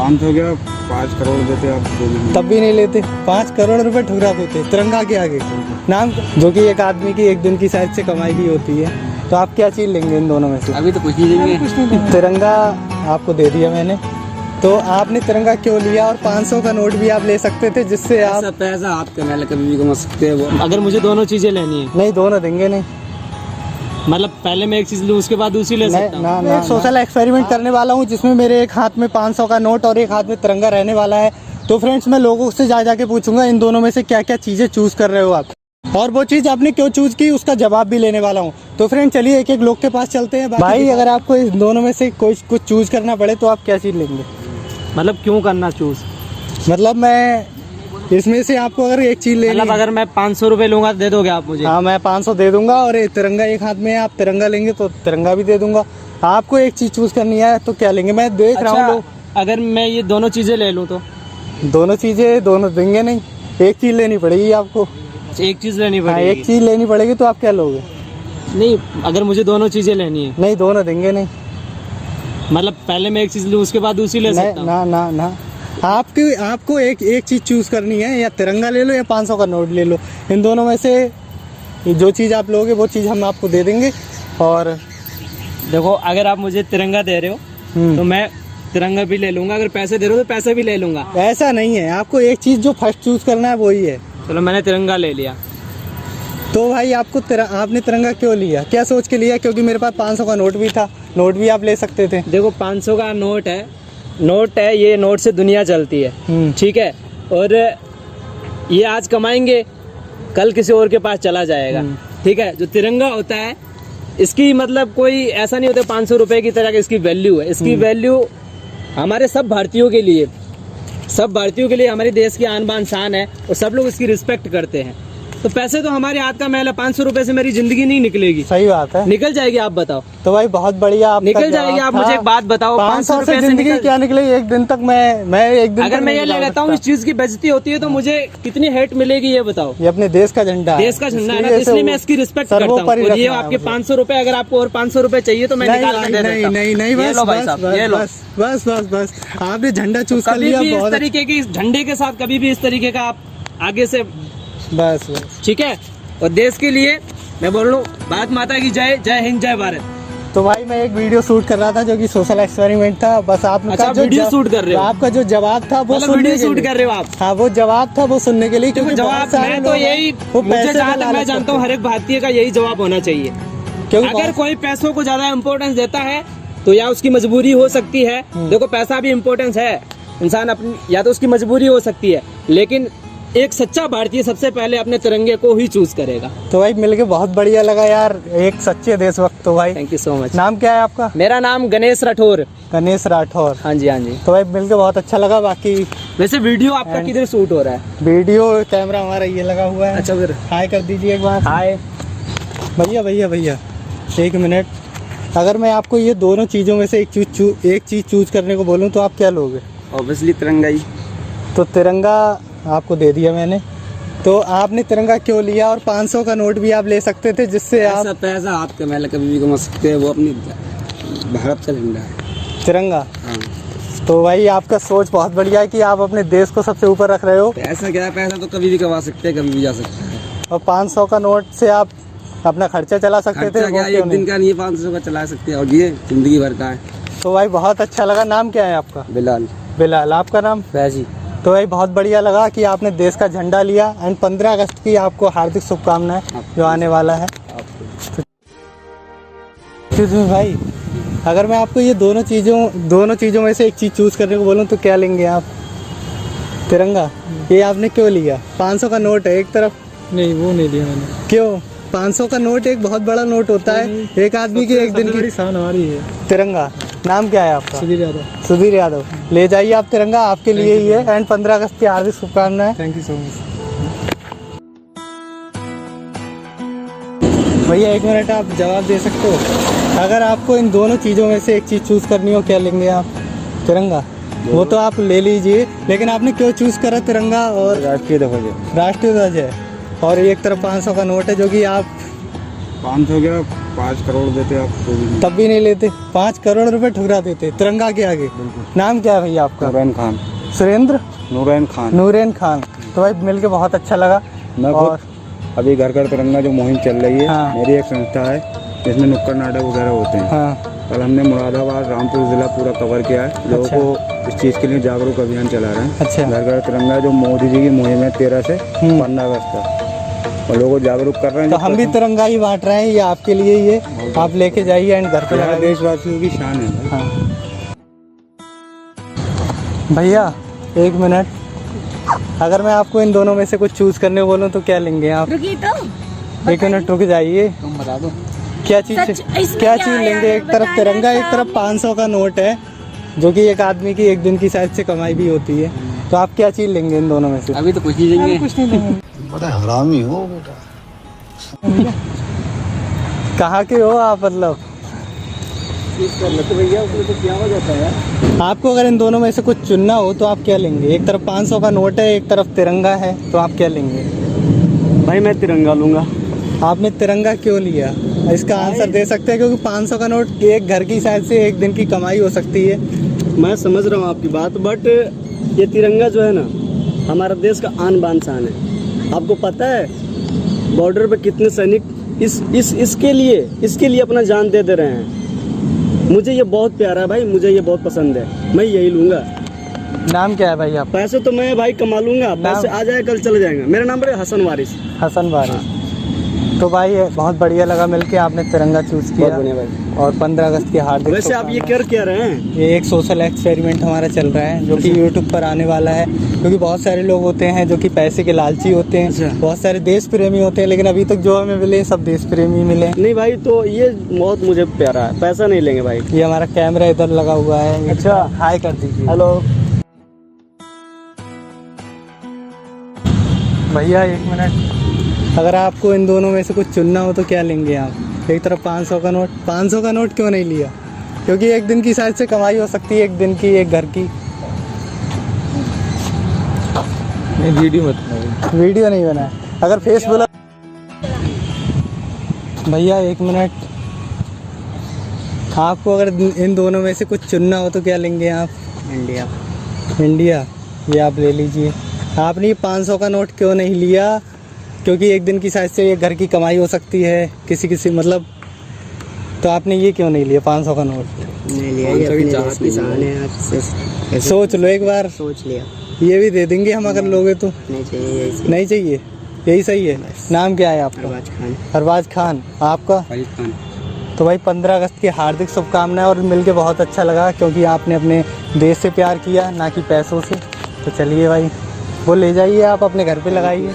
500 क्या 5 करोड़ देते आप तब भी नहीं लेते। 5 करोड़ रुपए ठुकरा देते तिरंगा के आगे। नाम जो कि एक आदमी की एक दिन की शायद से कमाई भी होती है। तो आप क्या चीज़ लेंगे इन दोनों में से? अभी तो कुछ नहीं देंगे। तिरंगा आपको दे दिया मैंने, तो आपने तिरंगा क्यों लिया? और 500 का नोट भी आप ले सकते थे जिससे आप पैसा हाथ कमा कभी भी कमा सकते हैं वो। अगर मुझे दोनों चीजें लेनी है, नहीं, दोनों देंगे नहीं। मतलब पहले मैं एक चीज लूँ उसके बाद दूसरी ले सकता हूँ? मैं एक सोशल एक्सपेरिमेंट करने वाला हूँ जिसमें मेरे एक हाथ में 500 का नोट और एक हाथ में तिरंगा रहने वाला है। तो फ्रेंड्स, मैं लोगों से जा के पूछूंगा इन दोनों में से क्या क्या चीज़ें चूज कर रहे हो आप, और वो चीज़ आपने क्यों चूज की उसका जवाब भी लेने वाला हूँ। तो फ्रेंड चलिए एक एक लोग के पास चलते हैं। भाई, अगर आपको इन दोनों में से कुछ चूज करना पड़े तो आप क्या चीज़ लेंगे? मतलब क्यों करना चूज? मतलब मैं इसमें से आपको अगर एक चीज लेनी, मतलब अगर मैं 500 रुपए लूंगा तो दे दोगे आप मुझे? हाँ, मैं 500 दे दूंगा और एक तिरंगा एक हाथ में है, आप तिरंगा लेंगे तो तिरंगा भी दे दूंगा। आपको एक चीज चूज करनी है तो क्या लेंगे? मैं देख रहा हूँ लोग। अगर मैं ये दोनों चीजें ले लूँ तो? दोनों चीजें दोनों देंगे नहीं, एक चीज लेनी पड़ेगी आपको। एक चीज लेनी हाँ, पड़ेगी। एक चीज लेनी पड़ेगी तो आप क्या लोगे? नहीं, अगर मुझे दोनों चीजें लेनी है? नहीं, दोनों देंगे नहीं। मतलब पहले मैं एक चीज लूँ उसके बाद दूसरी ले सकता हूँ? ना ना ना, आपको एक चीज चूज करनी है, या तिरंगा ले लो या 500 का नोट ले लो। इन दोनों में से जो चीज आप लोगे वो चीज हम आपको दे देंगे। और देखो, अगर आप मुझे तिरंगा दे रहे हो तो मैं तिरंगा भी ले लूंगा, अगर पैसे दे रहे हो तो पैसे भी ले लूंगा। ऐसा नहीं है, आपको एक चीज जो फर्स्ट चूज करना है वही है। चलो, मैंने तिरंगा ले लिया। तो भाई आपने तिरंगा क्यों लिया? क्या सोच के लिया? क्योंकि मेरे पास 500 का नोट भी था, नोट भी आप ले सकते थे। देखो, 500 का नोट है, ये नोट से दुनिया चलती है, ठीक है। और ये आज कमाएंगे, कल किसी और के पास चला जाएगा, ठीक है। जो तिरंगा होता है इसकी मतलब कोई ऐसा नहीं होता 500 रुपए की तरह इसकी वैल्यू है। इसकी वैल्यू हमारे सब भारतीयों के लिए हमारे देश की आन बान शान है, और सब लोग इसकी रिस्पेक्ट करते हैं। तो पैसे तो हमारे हाथ का मैल है, 500 रुपए से मेरी जिंदगी नहीं निकलेगी। सही बात है। निकल जाएगी, आप बताओ। तो भाई बहुत बढ़िया, आप निकल जाएगी। आप मुझे एक बात बताओ, 500 रुपए से जिंदगी क्या निकलेगी? एक दिन तक मैं एक दिन अगर मैं ये ले लेता हूँ, इस चीज की बेइज्जती होती है तो मुझे कितनी हेट मिलेगी ये बताओ। ये अपने देश का झंडा है, देश का झंडा है ना, इसलिए मैं इसकी रिस्पेक्ट करता हूँ। और ये आपके 500 रुपए, अगर आपको और 500 रुपए चाहिए तो मैं निकाल के दे देता हूँ। नहीं, ये लो भाई साहब, ये लो। बस आपने झंडा चूज कर कभी लिया। भी इस बहुत तरीके की, इस झंडे के साथ कभी भी इस तरीके का आप आगे से, बस ठीक है। और देश के लिए मैं बोल रहा हूँ, भारत माता की जय, जय हिंद, जय भारत। तो भाई मैं एक वीडियो शूट कर रहा था जो कि सोशल एक्सपेरिमेंट था। बस आपका अच्छा, जो वीडियो शूट कर रहे हो? आपका जो जवाब था वो मतलब वीडियो शूट कर रहे हो आप? हाँ, वो जवाब था वो सुनने के लिए। क्योंकि जवाब मैं तो यही, मुझे जहाँ तक मैं जानता हूँ हर एक भारतीय का यही जवाब होना चाहिए। अगर कोई पैसों को ज्यादा इम्पोर्टेंस देता है तो या उसकी मजबूरी हो सकती है। देखो, पैसा भी इम्पोर्टेंस है, इंसान अपनी, या तो उसकी मजबूरी हो सकती है, लेकिन एक सच्चा भारतीय सबसे पहले अपने तिरंगे को ही चूज करेगा। तो भाई मिलके बहुत बढ़िया लगा यार, एक सच्चे देशभक्त। तो भाई थैंक यू सो मच। नाम क्या है आपका? मेरा नाम गणेश राठौर। गणेश राठौर। हाँ जी, हाँ जी। तो भाई मिलके बहुत अच्छा लगा। बाकी वैसे वीडियो आपका किधर शूट हो रहा है? वीडियो कैमरा हमारा ये लगा हुआ है। अच्छा, फिर हाय कर दीजिए एक बार। हाय भैया एक मिनट। अगर मैं आपको ये दोनों चीज़ों में से एक चीज़ चूज करने को बोलूँ तो आप क्या लोगे? ऑब्वियसली तिरंगा ही। तो तिरंगा आपको दे दिया मैंने, तो आपने तिरंगा क्यों लिया? और 500 का नोट भी आप ले सकते थे जिससे आप पैसा हाथ कमा कभी भी कमा सकते हैं वो। अपनी भारत का झंडा है तिरंगा। हाँ। तो भाई आपका सोच बहुत बढ़िया है कि आप अपने देश को सबसे ऊपर रख रहे हो। पैसा क्या है? पैसा तो कभी भी कमा सकते हैं, कभी भी जा सकते हैं। और 500 का नोट से आप अपना खर्चा चला सकते थे। क्या एक दिन का नहीं है, 500 का चला सकते हैं, और ये जिंदगी भर का है। तो भाई बहुत अच्छा लगा। नाम क्या है आपका? बिलाल। आपका नाम? फैजी। तो भाई बहुत बढ़िया लगा कि आपने देश का झंडा लिया। एंड 15 अगस्त की आपको हार्दिक शुभकामनाएं जो आने वाला है। भाई, अगर मैं आपको ये दोनों चीज़ों में से एक चीज़ चूज करने को बोलूँ तो क्या लेंगे आप? तिरंगा। ये आपने क्यों लिया? 500 का नोट है एक तरफ। नहीं, वो नहीं लिया मैंने। क्यों? 500 का नोट एक बहुत बड़ा नोट होता है, एक आदमी की एक दिन की शान हमारी है। तिरंगा। नाम क्या है आपका? सुधीर यादव। ले जाइए आप तिरंगा, आपके लिए ही है। एंड 15 अगस्त की हार्दिक शुभकामनाएं। Thank you so much. भैया एक मिनट, आप जवाब दे सकते हो? अगर आपको इन दोनों चीज़ों में से एक चीज़ चूज करनी हो, क्या लेंगे आप? तिरंगा। वो तो आप ले लीजिए, लेकिन आपने क्यों चूज करा तिरंगा? और राष्ट्रीय ध्वज है, और एक तरफ 500 का नोट है जो कि आप 500 क्या 5 करोड़ देते आप तो भी नहीं। तब भी नहीं लेते? 5 करोड़ रुपए ठुकरा देते तिरंगा के आगे। नाम क्या है भैया आपका? नूरैन खान। सुरेंद्र? नूरैन खान। नूरैन खान। तो भाई मिलके बहुत अच्छा लगा। मैं और अभी घर घर तिरंगा जो मुहिम चल रही है, हाँ। मेरी एक संस्था है जिसमें नुक्कड़ नाटक वगैरह होते हैं। हाँ कल हमने मुरादाबाद रामपुर ज़िला पूरा कवर किया है। लोगों अच्छा। को इस चीज़ के लिए जागरूक अभियान चला रहे हैं। अच्छा। घर घर तिरंगा जो मोदी जी की मुहिम है 13 से 15 अगस्त तक, और लोगों को जागरूक कर रहे हैं। तो हम भी तिरंगा ही बांट रहे हैं, ये आपके लिए ये आप लेके जाइए एंड घर पे यहाँ लगाइए। देशवासियों की शान है। हाँ। भैया 1 मिनट, अगर मैं आपको इन दोनों में से कुछ चूज करने बोलूं तो क्या लेंगे आप? रुकिए तो 1 मिनट रुक जाइए। तुम बता दो क्या चीज सच, इसमें क्या क्या चीज है लेंगे? यार, एक तरफ बताना तिरंगा, एक तरफ साहब। 500 का नोट है जो कि एक आदमी की एक दिन की शायद से कमाई भी होती है। तो आप क्या चीज लेंगे इन दोनों में से? अभी तो कुछ नहीं देंगे। कुछ नहीं लेंगे। बड़ा हरामी हो बेटा। कहाँ के हो आप? मतलब भैया उसमें तो क्या हो जाता है? आपको अगर इन दोनों में से कुछ चुनना हो तो आप क्या लेंगे? एक तरफ 500 का नोट है, एक तरफ तिरंगा है, तो आप क्या लेंगे? भाई मैं तिरंगा लूंगा। आपने तिरंगा क्यों लिया? इसका आंसर दे सकते हैं? क्योंकि 500 का नोट एक घर की शायद से एक दिन की कमाई हो सकती है। मैं समझ रहा हूँ आपकी बात, बट ये तिरंगा जो है ना हमारा देश का आन बान शान है। आपको पता है बॉर्डर पे कितने सैनिक इसके लिए अपना जान दे रहे हैं। मुझे ये बहुत प्यारा है भाई, मुझे ये बहुत पसंद है, मैं यही लूंगा। नाम क्या है भाई आप? पैसे तो मैं भाई कमा लूंगा, पैसे आ जाए कल चले जाएंगे। मेरा नाम है हसन वारिस। हसन वारिस। तो भाई ये बहुत बढ़िया लगा मिलके, आपने तिरंगा चूज किया। बहुत बढ़िया भाई। और 15 अगस्त की हार्दिक वैसे आप ये कर क्या रहे हैं? ये एक सोशल एक्सपेरिमेंट हमारा चल रहा है जो कि यूट्यूब पर आने वाला है। क्योंकि बहुत सारे लोग होते हैं जो कि पैसे के लालची होते हैं, अच्छा। बहुत सारे देश प्रेमी होते हैं, लेकिन अभी तक जो हमें मिले सब देश प्रेमी मिले। नहीं भाई, तो ये बहुत मुझे प्यारा है, पैसा नहीं लेंगे भाई। ये हमारा कैमरा इधर लगा हुआ है। अच्छा। हाय कर दीजिए। हेलो भैया 1 मिनट, अगर आपको इन दोनों में से कुछ चुनना हो तो क्या लेंगे आप? एक तरफ 500 का नोट। 500 का नोट क्यों नहीं लिया? क्योंकि एक दिन की शायद से कमाई हो सकती है, एक दिन की, एक घर की। वीडियो मत वीडियो नहीं बनाया। अगर फेस बोला भैया 1 मिनट, आपको अगर इन दोनों में से कुछ चुनना हो तो क्या लेंगे आप? इंडिया। इंडिया, ये आप ले लीजिए। आपने ये 500 का नोट क्यों नहीं लिया? क्योंकि एक दिन की शायद से ये घर की कमाई हो सकती है किसी मतलब, तो आपने ये क्यों नहीं लिया 500 का नोट? नहीं लिया, ये अपने देश की शान है यार। सोच लो एक बार, सोच लिया। ये भी दे देंगे हम अगर लोगे तो। नहीं चाहिए, नहीं चाहिए, यही सही है। नाम क्या है आपका? अरबाज खान। अरबाज खान। आपका? फरीद खान। तो भाई 15 अगस्त की हार्दिक शुभकामनाएं, और मिलके बहुत अच्छा लगा क्योंकि आपने अपने देश से प्यार किया, ना कि पैसों से। तो चलिए भाई, वो ले जाइए, आप अपने घर पे लगाइए।